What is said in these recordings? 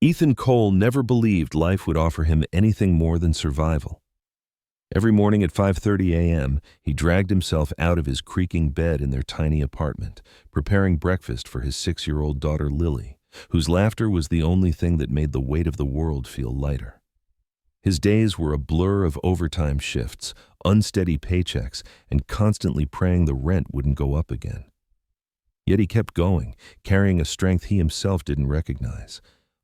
Ethan Cole never believed life would offer him anything more than survival. Every morning at 5:30 a.m., he dragged himself out of his creaking bed in their tiny apartment, preparing breakfast for his 6-year-old daughter Lily, whose laughter was the only thing that made the weight of the world feel lighter. His days were a blur of overtime shifts, unsteady paychecks, and constantly praying the rent wouldn't go up again. Yet he kept going, carrying a strength he himself didn't recognize.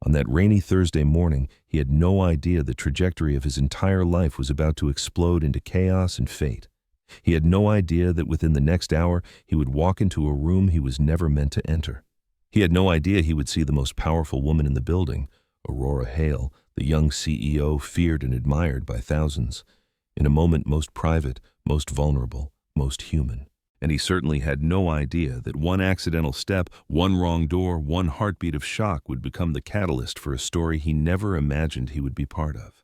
On that rainy Thursday morning, he had no idea the trajectory of his entire life was about to explode into chaos and fate. He had no idea that within the next hour he would walk into a room he was never meant to enter. He had no idea he would see the most powerful woman in the building, Aurora Hale, the young CEO feared and admired by thousands, in a moment most private, most vulnerable, most human. And he certainly had no idea that one accidental step, one wrong door, one heartbeat of shock would become the catalyst for a story he never imagined he would be part of.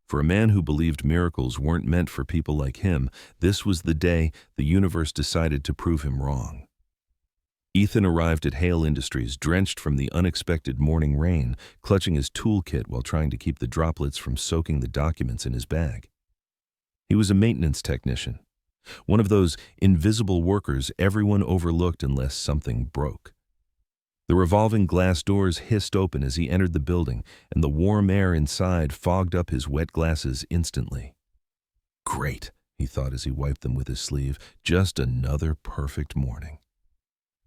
For a man who believed miracles weren't meant for people like him, this was the day the universe decided to prove him wrong. Ethan arrived at Hale Industries drenched from the unexpected morning rain, clutching his toolkit while trying to keep the droplets from soaking the documents in his bag. He was a maintenance technician. One of those invisible workers everyone overlooked unless something broke. The revolving glass doors hissed open as he entered the building, and the warm air inside fogged up his wet glasses instantly. Great, he thought as he wiped them with his sleeve, just another perfect morning.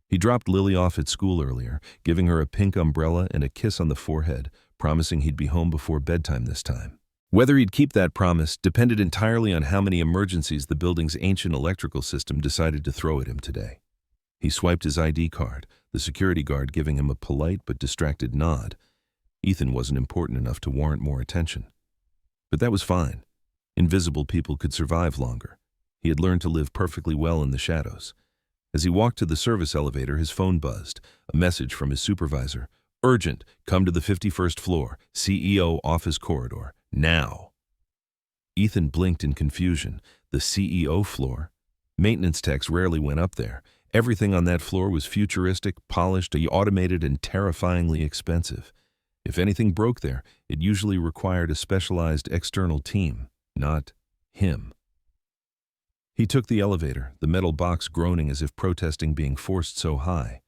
He dropped Lily off at school earlier, giving her a pink umbrella and a kiss on the forehead, promising he'd be home before bedtime this time. Whether he'd keep that promise depended entirely on how many emergencies the building's ancient electrical system decided to throw at him today. He swiped his ID card, the security guard giving him a polite but distracted nod. Ethan wasn't important enough to warrant more attention. But that was fine. Invisible people could survive longer. He had learned to live perfectly well in the shadows. As he walked to the service elevator, his phone buzzed. A message from his supervisor. Urgent, come to the 51st floor, CEO office corridor. Now. Ethan blinked in confusion. The CEO floor? Maintenance techs rarely went up there. Everything on that floor was futuristic, polished, automated, and terrifyingly expensive. If anything broke there, it usually required a specialized external team, not him. He took the elevator, the metal box groaning as if protesting being forced so high.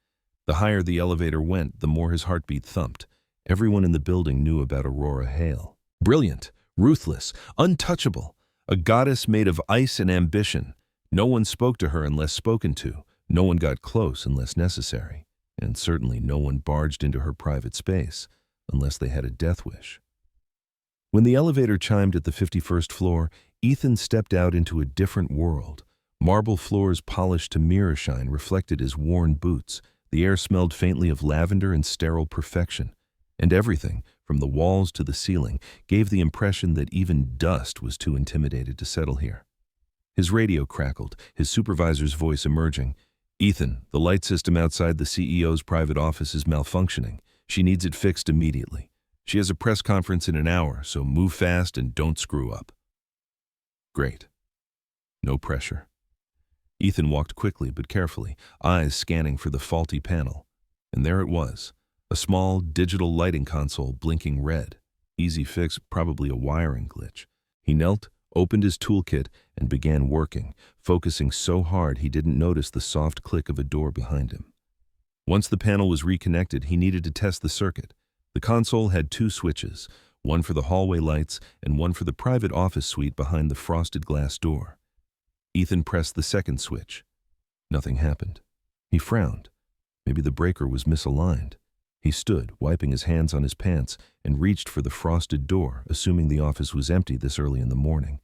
The higher the elevator went, the more his heartbeat thumped. Everyone in the building knew about Aurora Hale. Brilliant, ruthless, untouchable, a goddess made of ice and ambition. No one spoke to her unless spoken to, no one got close unless necessary, and certainly no one barged into her private space unless they had a death wish. When the elevator chimed at the 51st floor, Ethan stepped out into a different world. Marble floors polished to mirror shine reflected his worn boots. The air smelled faintly of lavender and sterile perfection, and everything, from the walls to the ceiling, gave the impression that even dust was too intimidated to settle here. His radio crackled, his supervisor's voice emerging. Ethan, the light system outside the CEO's private office is malfunctioning. She needs it fixed immediately. She has a press conference in an hour, so move fast and don't screw up. Great. No pressure. Ethan walked quickly but carefully, eyes scanning for the faulty panel. And there it was. A small, digital lighting console blinking red. Easy fix, probably a wiring glitch. He knelt, opened his toolkit, and began working, focusing so hard he didn't notice the soft click of a door behind him. Once the panel was reconnected, he needed to test the circuit. The console had 2 switches, one for the hallway lights and one for the private office suite behind the frosted glass door. Ethan pressed the second switch. Nothing happened. He frowned. Maybe the breaker was misaligned. He stood, wiping his hands on his pants, and reached for the frosted door, assuming the office was empty this early in the morning.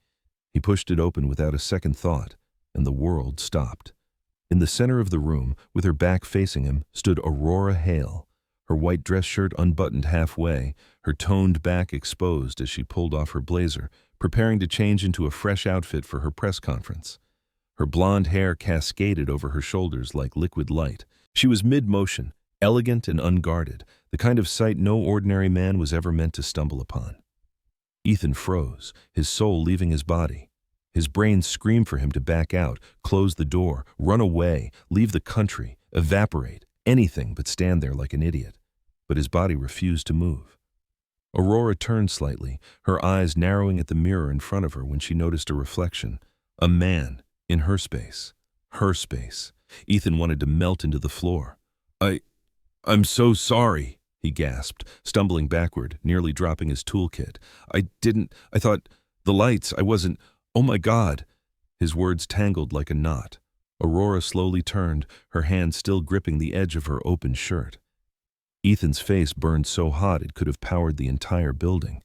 He pushed it open without a second thought, and the world stopped. In the center of the room, with her back facing him, stood Aurora Hale, her white dress shirt unbuttoned halfway, her toned back exposed as she pulled off her blazer, preparing to change into a fresh outfit for her press conference. Her blonde hair cascaded over her shoulders like liquid light. She was mid-motion, elegant and unguarded, the kind of sight no ordinary man was ever meant to stumble upon. Ethan froze, his soul leaving his body. His brain screamed for him to back out, close the door, run away, leave the country, evaporate, anything but stand there like an idiot. but his body refused to move. Aurora turned slightly, her eyes narrowing at the mirror in front of her when she noticed a reflection. A man in her space. Her space. Ethan wanted to melt into the floor. I'm so sorry, he gasped, stumbling backward, nearly dropping his toolkit. I thought, the lights, I wasn't, oh my God. His words tangled like a knot. Aurora slowly turned, her hand still gripping the edge of her open shirt. Ethan's face burned so hot it could have powered the entire building.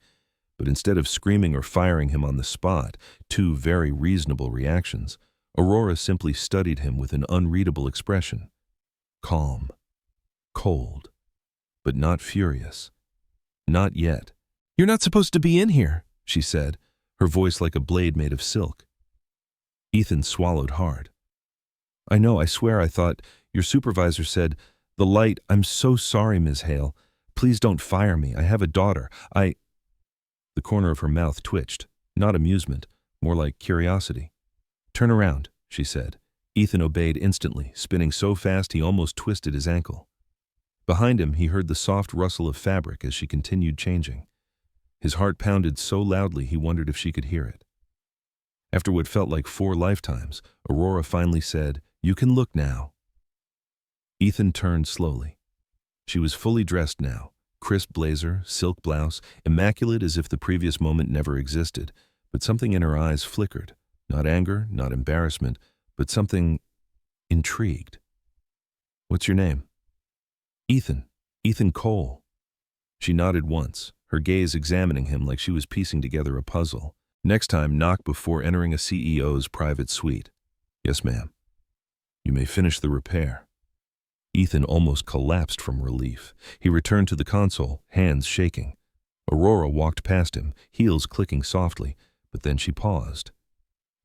But instead of screaming or firing him on the spot, two very reasonable reactions, Aurora simply studied him with an unreadable expression. Calm. Cold. But not furious. Not yet. "You're not supposed to be in here," she said, her voice like a blade made of silk. Ethan swallowed hard. "I know, I swear I thought, your supervisor said, the light, I'm so sorry, Ms. Hale. Please don't fire me, I have a daughter, The corner of her mouth twitched, not amusement, more like curiosity. "Turn around," she said. Ethan obeyed instantly, spinning so fast he almost twisted his ankle. Behind him, he heard the soft rustle of fabric as she continued changing. His heart pounded so loudly he wondered if she could hear it. After what felt like 4 lifetimes, Aurora finally said, "You can look now." Ethan turned slowly. She was fully dressed now, crisp blazer, silk blouse, immaculate as if the previous moment never existed, but something in her eyes flickered, not anger, not embarrassment, but something intrigued. "What's your name?" Ethan Cole." She nodded once, her gaze examining him like she was piecing together a puzzle. "Next time, knock before entering a CEO's private suite." "Yes, ma'am." "You may finish the repair." Ethan almost collapsed from relief. He returned to the console, hands shaking. Aurora walked past him, heels clicking softly, but then she paused.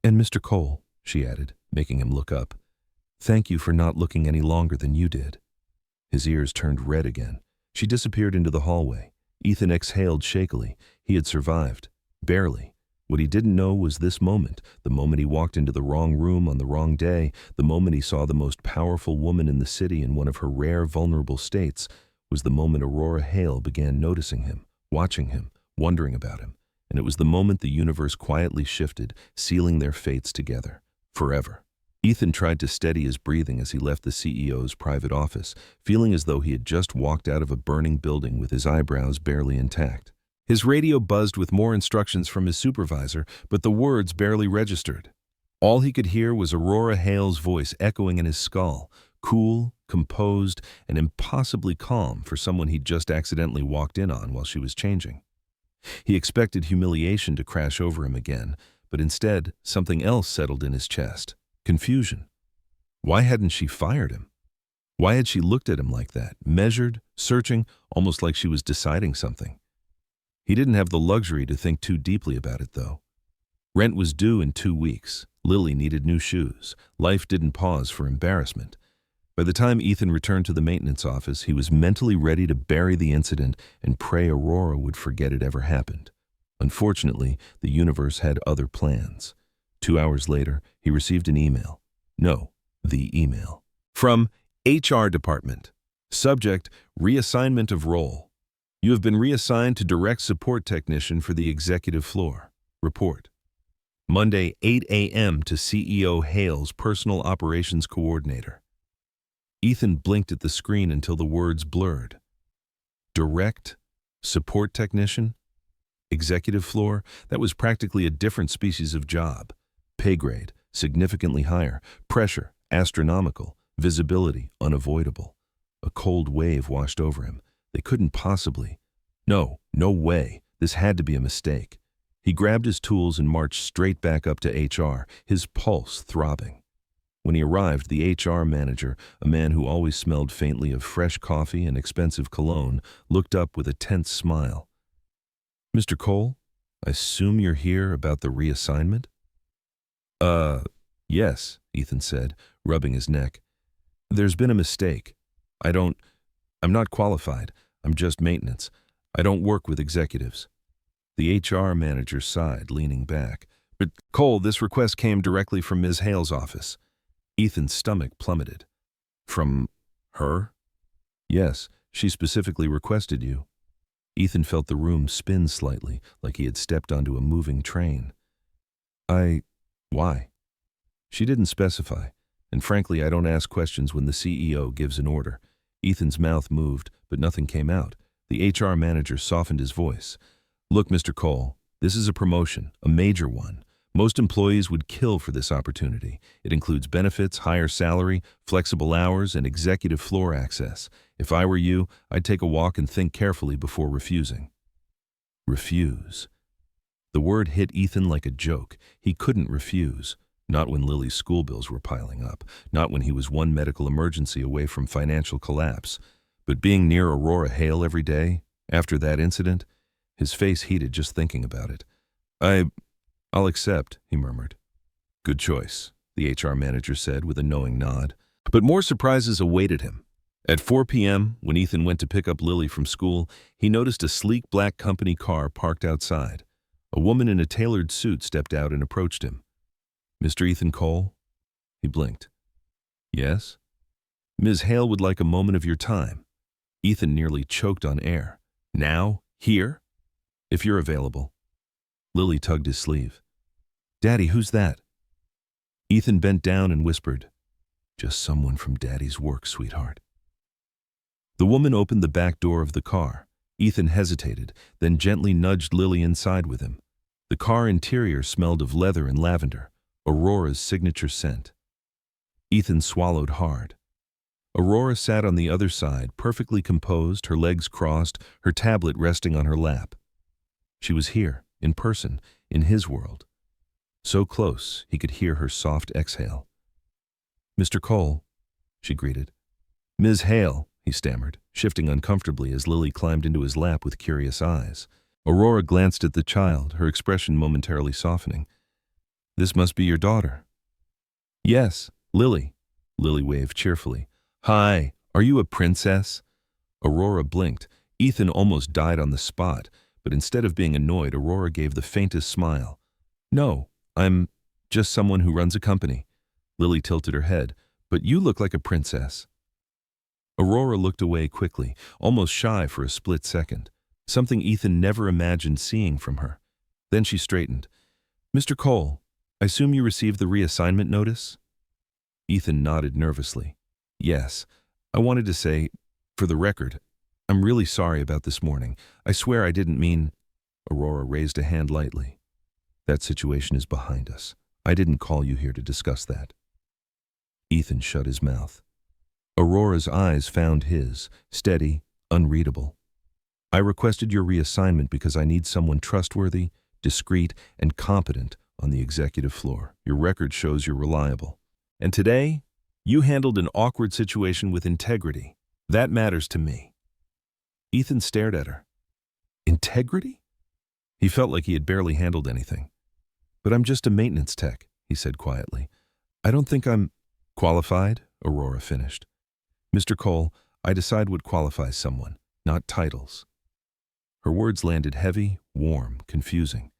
"And Mr. Cole," she added, making him look up, "thank you for not looking any longer than you did." His ears turned red again. She disappeared into the hallway. Ethan exhaled shakily. He had survived. Barely. What he didn't know was this moment, the moment he walked into the wrong room on the wrong day, the moment he saw the most powerful woman in the city in one of her rare vulnerable states, was the moment Aurora Hale began noticing him, watching him, wondering about him. And it was the moment the universe quietly shifted, sealing their fates together. Forever. Ethan tried to steady his breathing as he left the CEO's private office, feeling as though he had just walked out of a burning building with his eyebrows barely intact. His radio buzzed with more instructions from his supervisor, but the words barely registered. All he could hear was Aurora Hale's voice echoing in his skull, cool, composed, and impossibly calm for someone he'd just accidentally walked in on while she was changing. He expected humiliation to crash over him again, but instead, something else settled in his chest. Confusion. Why hadn't she fired him? Why had she looked at him like that, measured, searching, almost like she was deciding something? He didn't have the luxury to think too deeply about it, though. Rent was due in 2 weeks. Lily needed new shoes. Life didn't pause for embarrassment. By the time Ethan returned to the maintenance office, he was mentally ready to bury the incident and pray Aurora would forget it ever happened. Unfortunately, the universe had other plans. 2 hours later, he received an email. No, the email. From HR Department. Subject, reassignment of role. You have been reassigned to direct support technician for the executive floor. Report. Monday, 8 a.m. to CEO Hale's personal operations coordinator. Ethan blinked at the screen until the words blurred. Direct support technician? Executive floor? That was practically a different species of job. Pay grade, significantly higher. Pressure, astronomical. Visibility, unavoidable. A cold wave washed over him. They couldn't possibly. No way. This had to be a mistake. He grabbed his tools and marched straight back up to HR, his pulse throbbing. When he arrived, the HR manager, a man who always smelled faintly of fresh coffee and expensive cologne, looked up with a tense smile. "Mr. Cole, I assume you're here about the reassignment?" Yes, Ethan said, rubbing his neck. "There's been a mistake. I'm not qualified. I'm just maintenance. I don't work with executives." The HR manager sighed, leaning back. "But Cole, this request came directly from Ms. Hale's office." Ethan's stomach plummeted. "From her?" "Yes, She specifically requested you. Ethan felt the room spin slightly, like he had stepped onto a moving train. Why? She didn't specify, and frankly, I don't ask questions when the CEO gives an order. Ethan's mouth moved, but nothing came out. The HR manager softened his voice. Look, Mr. Cole, this is a promotion, a major one. Most employees would kill for this opportunity. It includes benefits, higher salary, flexible hours, and executive floor access. If I were you, I'd take a walk and think carefully before refusing. Refuse. The word hit Ethan like a joke. He couldn't refuse. Not when Lily's school bills were piling up. Not when he was one medical emergency away from financial collapse. But being near Aurora Hale every day, after that incident, his face heated just thinking about it. I'll accept, he murmured. Good choice, the HR manager said with a knowing nod. But more surprises awaited him. At 4 p.m., when Ethan went to pick up Lily from school, he noticed a sleek black company car parked outside. A woman in a tailored suit stepped out and approached him. Mr. Ethan Cole? He blinked. Yes? Ms. Hale would like a moment of your time. Ethan nearly choked on air. Now? Here? If you're available. Lily tugged his sleeve. Daddy, who's that? Ethan bent down and whispered, Just someone from Daddy's work, sweetheart. The woman opened the back door of the car. Ethan hesitated, then gently nudged Lily inside with him. The car interior smelled of leather and lavender, Aurora's signature scent. Ethan swallowed hard. Aurora sat on the other side, perfectly composed, her legs crossed, her tablet resting on her lap. She was here, in person, in his world. So close, he could hear her soft exhale. Mr. Cole, she greeted. Ms. Hale, he stammered, shifting uncomfortably as Lily climbed into his lap with curious eyes. Aurora glanced at the child, her expression momentarily softening. This must be your daughter. Yes, Lily, Lily waved cheerfully. Hi, are you a princess? Aurora blinked. Ethan almost died on the spot, but instead of being annoyed, Aurora gave the faintest smile. No, I'm just someone who runs a company. Lily tilted her head. But you look like a princess. Aurora looked away quickly, almost shy for a split second, something Ethan never imagined seeing from her. Then she straightened. Mr. Cole, I assume you received the reassignment notice? Ethan nodded nervously. Yes, I wanted to say, for the record, I'm really sorry about this morning. I swear I didn't mean… Aurora raised a hand lightly. That situation is behind us. I didn't call you here to discuss that. Ethan shut his mouth. Aurora's eyes found his, steady, unreadable. I requested your reassignment because I need someone trustworthy, discreet, and competent on the executive floor. Your record shows you're reliable. And today, you handled an awkward situation with integrity. That matters to me. Ethan stared at her. Integrity? He felt like he had barely handled anything. But I'm just a maintenance tech, he said quietly. I don't think I'm qualified, Aurora finished. Mr. Cole, I decide what qualifies someone, not titles. Her words landed heavy, warm, confusing.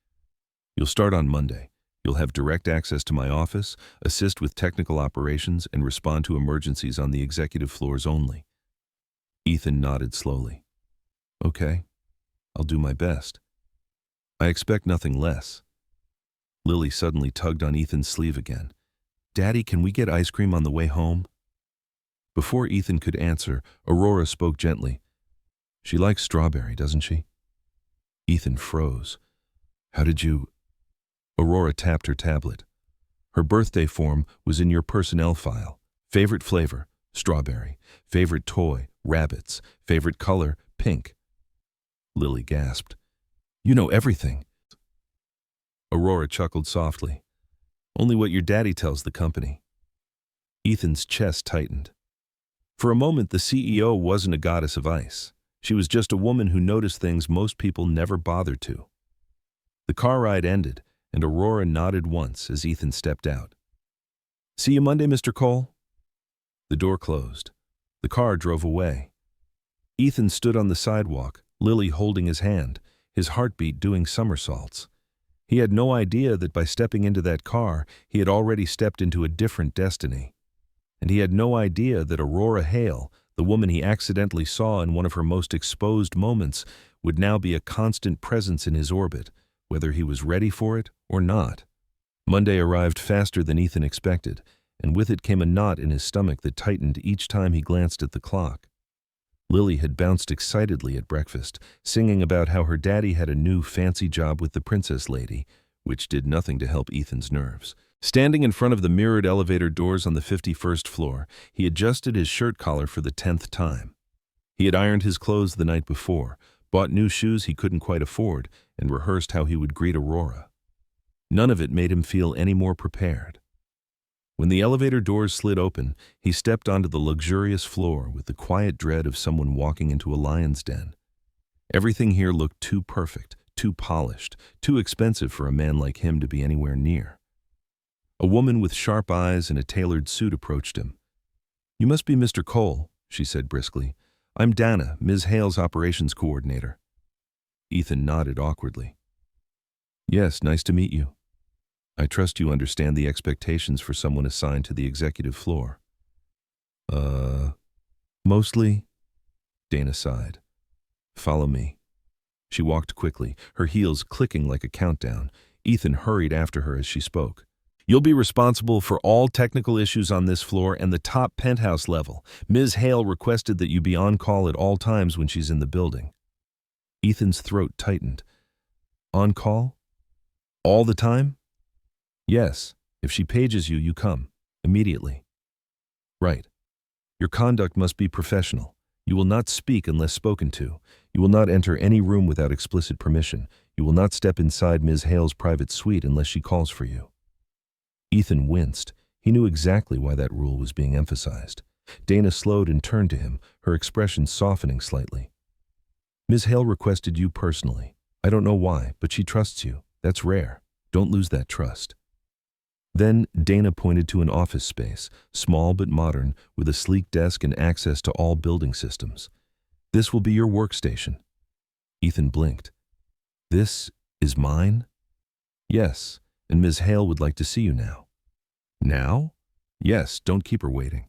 You'll start on Monday. You'll have direct access to my office, assist with technical operations, and respond to emergencies on the executive floors only. Ethan nodded slowly. Okay, I'll do my best. I expect nothing less. Lily suddenly tugged on Ethan's sleeve again. Daddy, can we get ice cream on the way home? Before Ethan could answer, Aurora spoke gently. She likes strawberry, doesn't she? Ethan froze. How did you… Aurora tapped her tablet. Her birthday form was in your personnel file. Favorite flavor, strawberry. Favorite toy, rabbits. Favorite color, pink. Lily gasped. You know everything. Aurora chuckled softly. Only what your daddy tells the company. Ethan's chest tightened. For a moment, the CEO wasn't a goddess of ice. She was just a woman who noticed things most people never bothered to. The car ride ended, and Aurora nodded once as Ethan stepped out. See you Monday, Mr. Cole. The door closed. The car drove away. Ethan stood on the sidewalk, Lily holding his hand, his heartbeat doing somersaults. He had no idea that by stepping into that car, he had already stepped into a different destiny. And he had no idea that Aurora Hale, The woman he accidentally saw in one of her most exposed moments would now be a constant presence in his orbit, whether he was ready for it or not. Monday arrived faster than Ethan expected, and with it came a knot in his stomach that tightened each time he glanced at the clock. Lily had bounced excitedly at breakfast, singing about how her daddy had a new fancy job with the princess lady, which did nothing to help Ethan's nerves. Standing in front of the mirrored elevator doors on the 51st floor, he adjusted his shirt collar for the 10th time. He had ironed his clothes the night before, bought new shoes he couldn't quite afford, and rehearsed how he would greet Aurora. None of it made him feel any more prepared. When the elevator doors slid open, he stepped onto the luxurious floor with the quiet dread of someone walking into a lion's den. Everything here looked too perfect, too polished, too expensive for a man like him to be anywhere near. A woman with sharp eyes and a tailored suit approached him. "You must be Mr. Cole," she said briskly. "I'm Dana, Ms. Hale's operations coordinator." Ethan nodded awkwardly. "Yes, nice to meet you. I trust you understand the expectations for someone assigned to the executive floor." Mostly," Dana sighed. "Follow me." She walked quickly, her heels clicking like a countdown. Ethan hurried after her as she spoke. "You'll be responsible for all technical issues on this floor and the top penthouse level. Ms. Hale requested that you be on call at all times when she's in the building." Ethan's throat tightened. "On call? All the time?" "Yes. If she pages you, you come. Immediately." "Right. Your conduct must be professional. You will not speak unless spoken to. You will not enter any room without explicit permission. You will not step inside Ms. Hale's private suite unless she calls for you." Ethan winced. He knew exactly why that rule was being emphasized. Dana slowed and turned to him, her expression softening slightly. "Ms. Hale requested you personally. I don't know why, but she trusts you. That's rare. Don't lose that trust." Then Dana pointed to an office space, small but modern, with a sleek desk and access to all building systems. "This will be your workstation." Ethan blinked. "This is mine?" "Yes, and Ms. Hale would like to see you now." "Now?" "Yes, don't keep her waiting."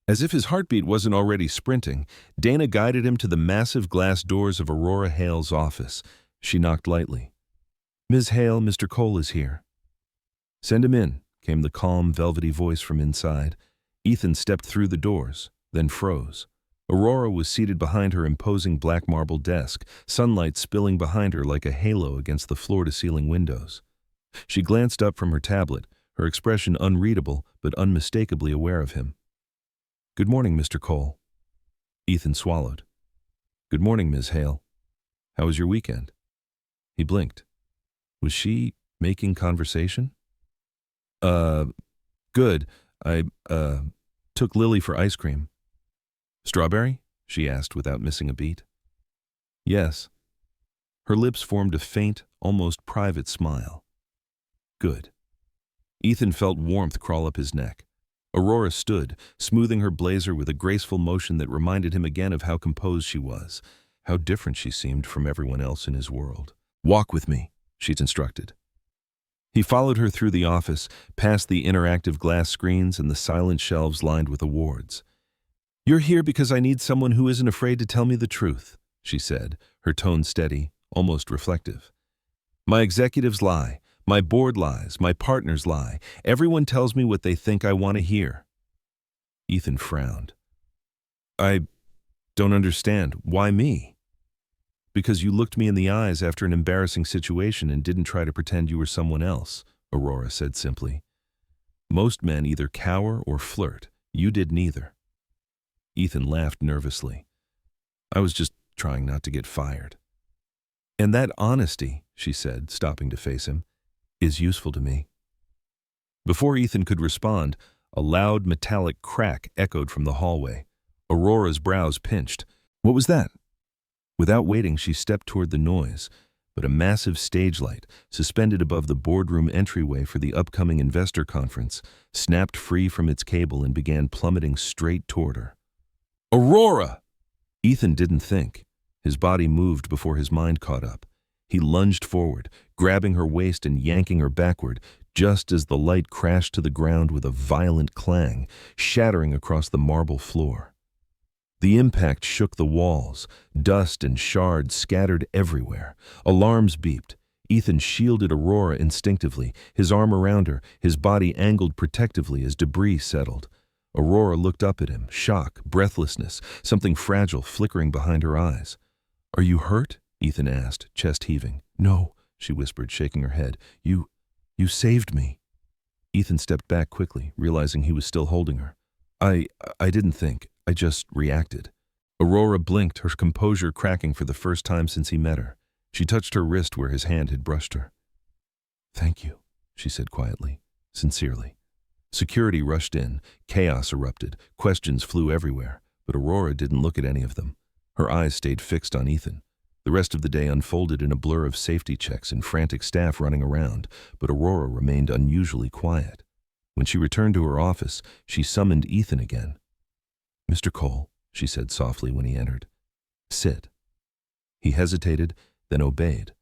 As if his heartbeat wasn't already sprinting, Dana guided him to the massive glass doors of Aurora Hale's office. She knocked lightly. "Ms. Hale, Mr. Cole is here." "Send him in," came the calm, velvety voice from inside. Ethan stepped through the doors, then froze. Aurora was seated behind her imposing black marble desk, sunlight spilling behind her like a halo against the floor-to-ceiling windows. She glanced up from her tablet, her expression unreadable but unmistakably aware of him. "Good morning, Mr. Cole." Ethan swallowed. "Good morning, Ms. Hale. How was your weekend?" He blinked. Was she making conversation? Good. I took Lily for ice cream." "Strawberry?" she asked without missing a beat. "Yes." Her lips formed a faint, almost private smile. "Good." Ethan felt warmth crawl up his neck. Aurora stood, smoothing her blazer with a graceful motion that reminded him again of how composed she was, how different she seemed from everyone else in his world. "Walk with me," she'd instructed. He followed her through the office, past the interactive glass screens and the silent shelves lined with awards. "You're here because I need someone who isn't afraid to tell me the truth," she said, her tone steady, almost reflective. "My executives lie. My board lies. My partners lie. Everyone tells me what they think I want to hear." Ethan frowned. "I don't understand. Why me?" "Because you looked me in the eyes after an embarrassing situation and didn't try to pretend you were someone else," Aurora said simply. "Most men either cower or flirt. You did neither." Ethan laughed nervously. "I was just trying not to get fired." "And that honesty," she said, stopping to face him, "is useful to me." Before Ethan could respond, a loud metallic crack echoed from the hallway. Aurora's brows pinched. "What was that?" Without waiting, she stepped toward the noise, but a massive stage light, suspended above the boardroom entryway for the upcoming investor conference, snapped free from its cable and began plummeting straight toward her. "Aurora!" Ethan didn't think. His body moved before his mind caught up. He lunged forward, grabbing her waist and yanking her backward, just as the light crashed to the ground with a violent clang, shattering across the marble floor. The impact shook the walls, dust and shards scattered everywhere. Alarms beeped. Ethan shielded Aurora instinctively, his arm around her, his body angled protectively as debris settled. Aurora looked up at him, shock, breathlessness, something fragile flickering behind her eyes. "Are you hurt?" Ethan asked, chest heaving. "No," she whispered, shaking her head. You saved me." Ethan stepped back quickly, realizing he was still holding her. I didn't think. I just reacted." Aurora blinked, her composure cracking for the first time since he met her. She touched her wrist where his hand had brushed her. "Thank you," she said quietly, sincerely. Security rushed in, chaos erupted, questions flew everywhere, but Aurora didn't look at any of them. Her eyes stayed fixed on Ethan. The rest of the day unfolded in a blur of safety checks and frantic staff running around, but Aurora remained unusually quiet. When she returned to her office, she summoned Ethan again. "Mr. Cole," she said softly when he entered. "Sit." He hesitated, then obeyed.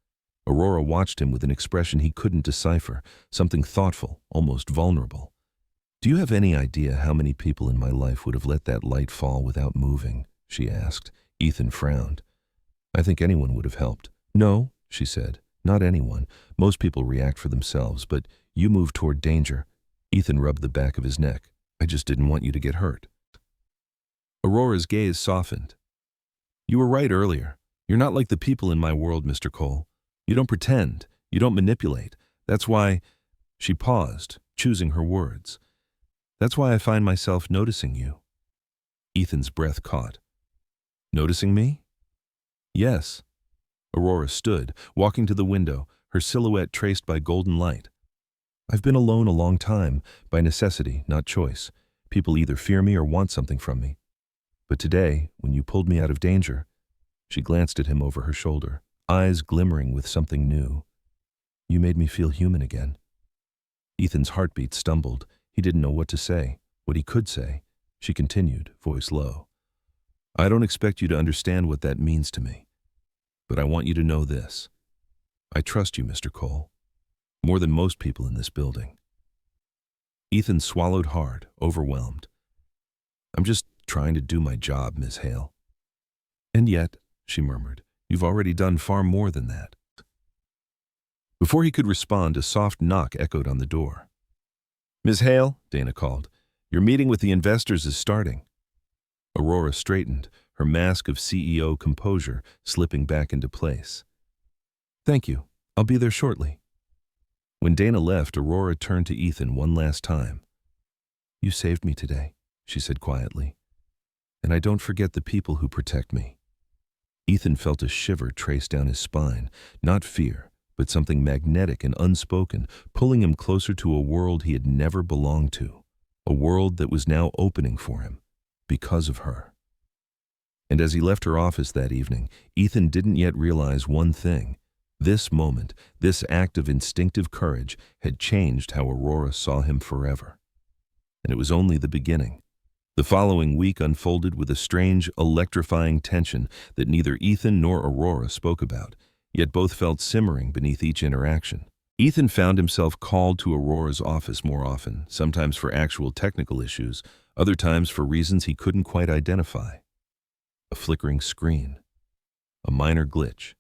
Aurora watched him with an expression he couldn't decipher, something thoughtful, almost vulnerable. "Do you have any idea how many people in my life would have let that light fall without moving?" she asked. Ethan frowned. "I think anyone would have helped." "No," she said, "not anyone. Most people react for themselves, but you moved toward danger." Ethan rubbed the back of his neck. "I just didn't want you to get hurt." Aurora's gaze softened. "You were right earlier. You're not like the people in my world, Mr. Cole. You don't pretend. You don't manipulate. That's why—" She paused, choosing her words. "That's why I find myself noticing you." Ethan's breath caught. "Noticing me?" "Yes." Aurora stood, walking to the window, her silhouette traced by golden light. "I've been alone a long time, by necessity, not choice. People either fear me or want something from me. But today, when you pulled me out of danger—" She glanced at him over her shoulder, eyes glimmering with something new. "You made me feel human again." Ethan's heartbeat stumbled. He didn't know what to say, what he could say. She continued, voice low. "I don't expect you to understand what that means to me. But I want you to know this. I trust you, Mr. Cole, more than most people in this building." Ethan swallowed hard, overwhelmed. "I'm just trying to do my job, Miss Hale." "And yet," she murmured, "you've already done far more than that." Before he could respond, a soft knock echoed on the door. "Ms. Hale," Dana called, "your meeting with the investors is starting." Aurora straightened, her mask of CEO composure slipping back into place. "Thank you. I'll be there shortly." When Dana left, Aurora turned to Ethan one last time. "You saved me today," she said quietly. "And I don't forget the people who protect me." Ethan felt a shiver trace down his spine, not fear, but something magnetic and unspoken, pulling him closer to a world he had never belonged to, a world that was now opening for him, because of her. And as he left her office that evening, Ethan didn't yet realize one thing. This moment, this act of instinctive courage, had changed how Aurora saw him forever. And it was only the beginning. The following week unfolded with a strange, electrifying tension that neither Ethan nor Aurora spoke about, yet both felt simmering beneath each interaction. Ethan found himself called to Aurora's office more often, sometimes for actual technical issues, other times for reasons he couldn't quite identify. A flickering screen, a minor glitch,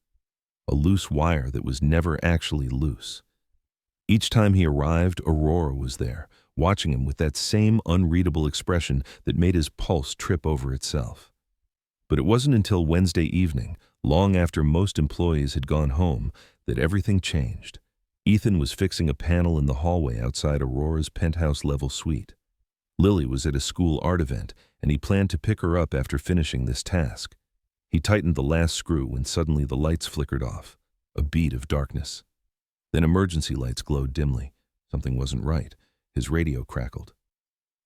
a loose wire that was never actually loose. Each time he arrived, Aurora was there, watching him with that same unreadable expression that made his pulse trip over itself. But it wasn't until Wednesday evening, long after most employees had gone home, that everything changed. Ethan was fixing a panel in the hallway outside Aurora's penthouse-level suite. Lily was at a school art event, and he planned to pick her up after finishing this task. He tightened the last screw when suddenly the lights flickered off, a bead of darkness. Then emergency lights glowed dimly. Something wasn't right. His radio crackled.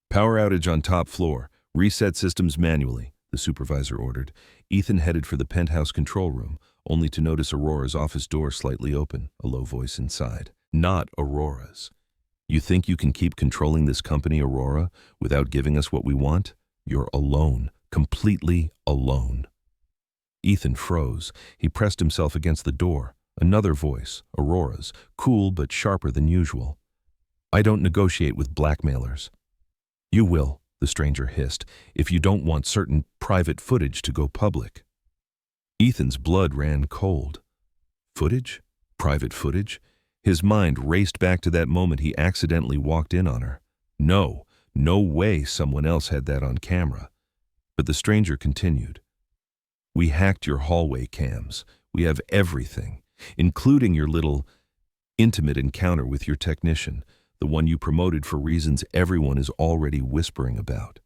"Power outage on top floor. Reset systems manually," the supervisor ordered. Ethan headed for the penthouse control room, only to notice Aurora's office door slightly open, a low voice inside. Not Aurora's. "You think you can keep controlling this company, Aurora, without giving us what we want? You're alone, completely alone." Ethan froze. He pressed himself against the door. Another voice, Aurora's, cool but sharper than usual. I don't negotiate with blackmailers. You will, the stranger hissed, if you don't want certain private footage to go public. Ethan's blood ran cold. Footage? Private footage? His mind raced back to that moment he accidentally walked in on her. No way someone else had that on camera. But the stranger continued. We hacked your hallway cams. We have everything, including your little intimate encounter with your technician, the one you promoted for reasons everyone is already whispering about.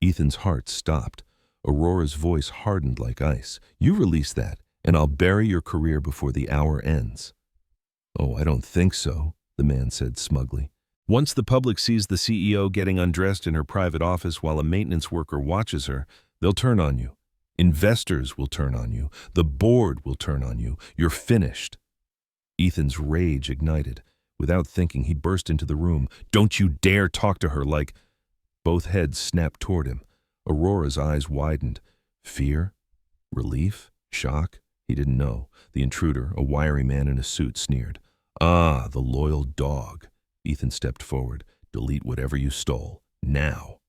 Ethan's heart stopped. Aurora's voice hardened like ice. You release that, and I'll bury your career before the hour ends. Oh, I don't think so, the man said smugly. Once the public sees the CEO getting undressed in her private office while a maintenance worker watches her, they'll turn on you. Investors will turn on you. The board will turn on you. You're finished. Ethan's rage ignited. Without thinking, he burst into the room. Don't you dare talk to her like... Both heads snapped toward him. Aurora's eyes widened. Fear? Relief? Shock? He didn't know. The intruder, a wiry man in a suit, sneered. Ah, the loyal dog. Ethan stepped forward. Delete whatever you stole. Now.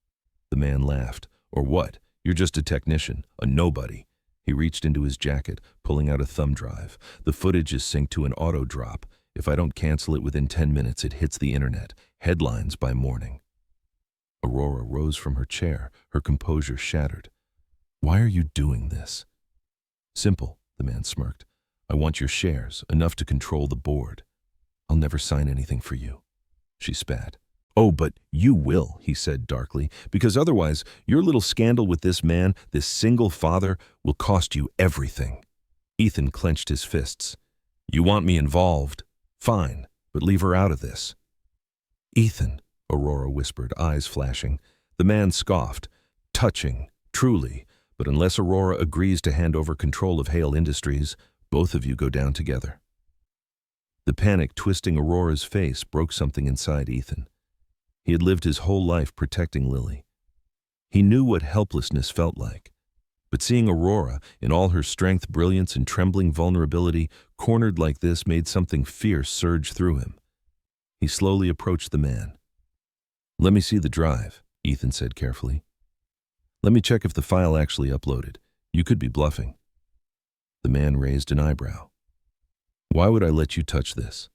The man laughed. Or what? You're just a technician, a nobody. He reached into his jacket, pulling out a thumb drive. The footage is synced to an auto drop. If I don't cancel it within 10 minutes, it hits the internet. Headlines by morning. Aurora rose from her chair, her composure shattered. Why are you doing this? Simple, the man smirked. I want your shares, enough to control the board. I'll never sign anything for you. She spat. Oh, but you will, he said darkly, because otherwise your little scandal with this man, this single father, will cost you everything. Ethan clenched his fists. You want me involved? Fine, but leave her out of this. Ethan, Aurora whispered, eyes flashing. The man scoffed. Touching, truly, but unless Aurora agrees to hand over control of Hale Industries, both of you go down together. The panic twisting Aurora's face broke something inside Ethan. He had lived his whole life protecting Lily. He knew what helplessness felt like. But seeing Aurora, in all her strength, brilliance, and trembling vulnerability, cornered like this made something fierce surge through him. He slowly approached the man. Let me see the drive, Ethan said carefully. Let me check if the file actually uploaded. You could be bluffing. The man raised an eyebrow. Why would I let you touch this?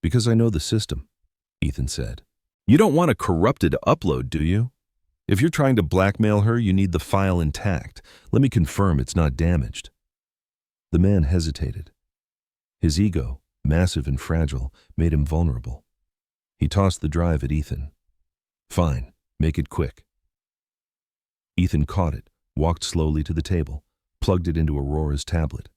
Because I know the system, Ethan said. You don't want a corrupted upload, do you? If you're trying to blackmail her, you need the file intact. Let me confirm it's not damaged. The man hesitated. His ego, massive and fragile, made him vulnerable. He tossed the drive at Ethan. Fine, make it quick. Ethan caught it, walked slowly to the table, plugged it into Aurora's tablet.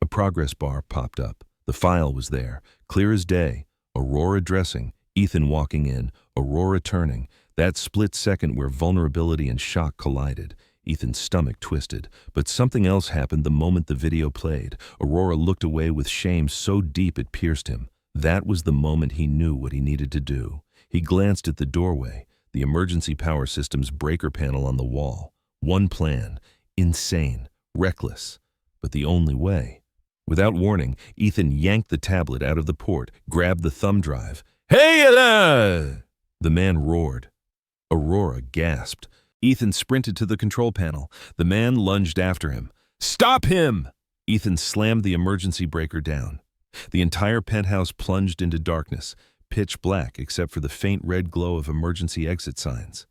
A progress bar popped up. The file was there, clear as day. Aurora dressing, Ethan walking in, Aurora turning. That split second where vulnerability and shock collided. Ethan's stomach twisted, but something else happened the moment the video played. Aurora looked away with shame so deep it pierced him. That was the moment he knew what he needed to do. He glanced at the doorway, the emergency power system's breaker panel on the wall. One plan, insane, reckless, but the only way. Without warning, Ethan yanked the tablet out of the port, grabbed the thumb drive. Hey there! The man roared. Aurora gasped. Ethan sprinted to the control panel. The man lunged after him. Stop him! Ethan slammed the emergency breaker down. The entire penthouse plunged into darkness, pitch black except for the faint red glow of emergency exit signs.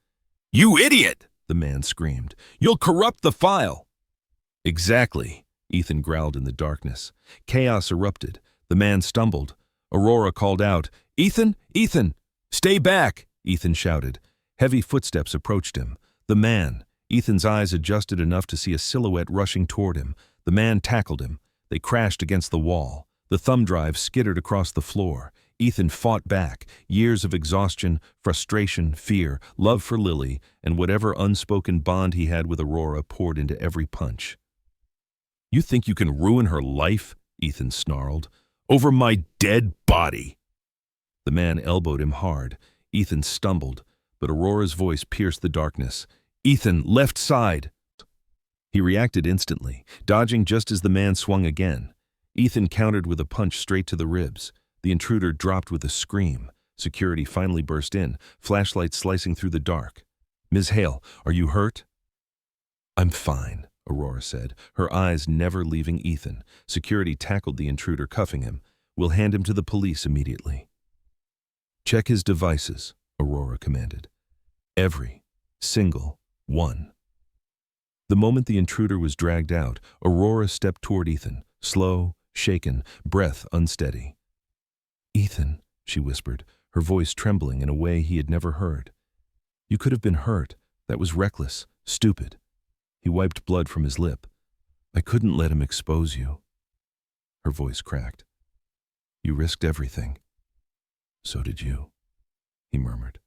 You idiot! The man screamed. You'll corrupt the file! Exactly, Ethan growled in the darkness. Chaos erupted. The man stumbled. Aurora called out, Ethan! Ethan! Stay back! Ethan shouted. Heavy footsteps approached him. The man. Ethan's eyes adjusted enough to see a silhouette rushing toward him. The man tackled him. They crashed against the wall. The thumb drive skittered across the floor. Ethan fought back. Years of exhaustion, frustration, fear, love for Lily, and whatever unspoken bond he had with Aurora poured into every punch. You think you can ruin her life? Ethan snarled. Over my dead body! The man elbowed him hard. Ethan stumbled, but Aurora's voice pierced the darkness. Ethan, left side! He reacted instantly, dodging just as the man swung again. Ethan countered with a punch straight to the ribs. The intruder dropped with a scream. Security finally burst in, flashlights slicing through the dark. "Ms. Hale, are you hurt?" "I'm fine," Aurora said, her eyes never leaving Ethan. Security tackled the intruder, cuffing him. "We'll hand him to the police immediately." "Check his devices," Aurora commanded. "Every single one." The moment the intruder was dragged out, Aurora stepped toward Ethan, slow, shaken, breath unsteady. "Ethan," she whispered, her voice trembling in a way he had never heard. "You could have been hurt. That was reckless, stupid." He wiped blood from his lip. "I couldn't let him expose you." Her voice cracked. "You risked everything." "So did you," he murmured.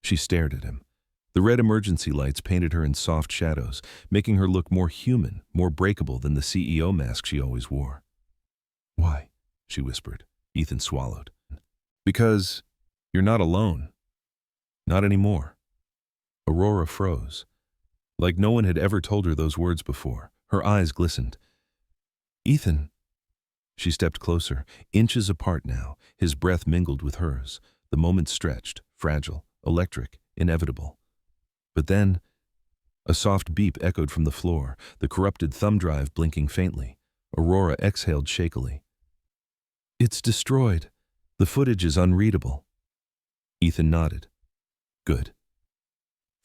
She stared at him. The red emergency lights painted her in soft shadows, making her look more human, more breakable than the CEO mask she always wore. "Why?" she whispered. Ethan swallowed. "Because you're not alone. Not anymore." Aurora froze. Like no one had ever told her those words before. Her eyes glistened. "Ethan." She stepped closer, inches apart now, his breath mingled with hers. The moment stretched, fragile, electric, inevitable. But then, a soft beep echoed from the floor, the corrupted thumb drive blinking faintly. Aurora exhaled shakily. "It's destroyed. The footage is unreadable." Ethan nodded. "Good."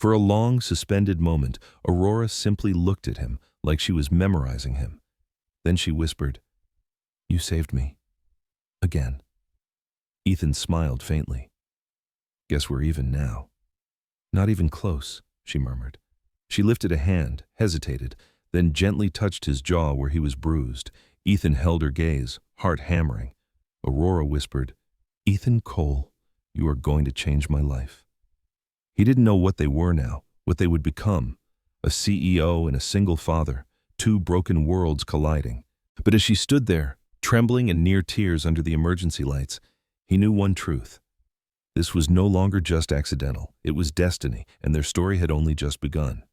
For a long, suspended moment, Aurora simply looked at him like she was memorizing him. Then she whispered, "You saved me. Again." Ethan smiled faintly. "Guess we're even now." "Not even close," she murmured. She lifted a hand, hesitated, then gently touched his jaw where he was bruised. Ethan held her gaze, heart hammering. Aurora whispered, "Ethan Cole, you are going to change my life." He didn't know what they were now, what they would become. A CEO and a single father, two broken worlds colliding. But as she stood there, trembling and near tears under the emergency lights, he knew one truth. This was no longer just accidental. It was destiny, and their story had only just begun.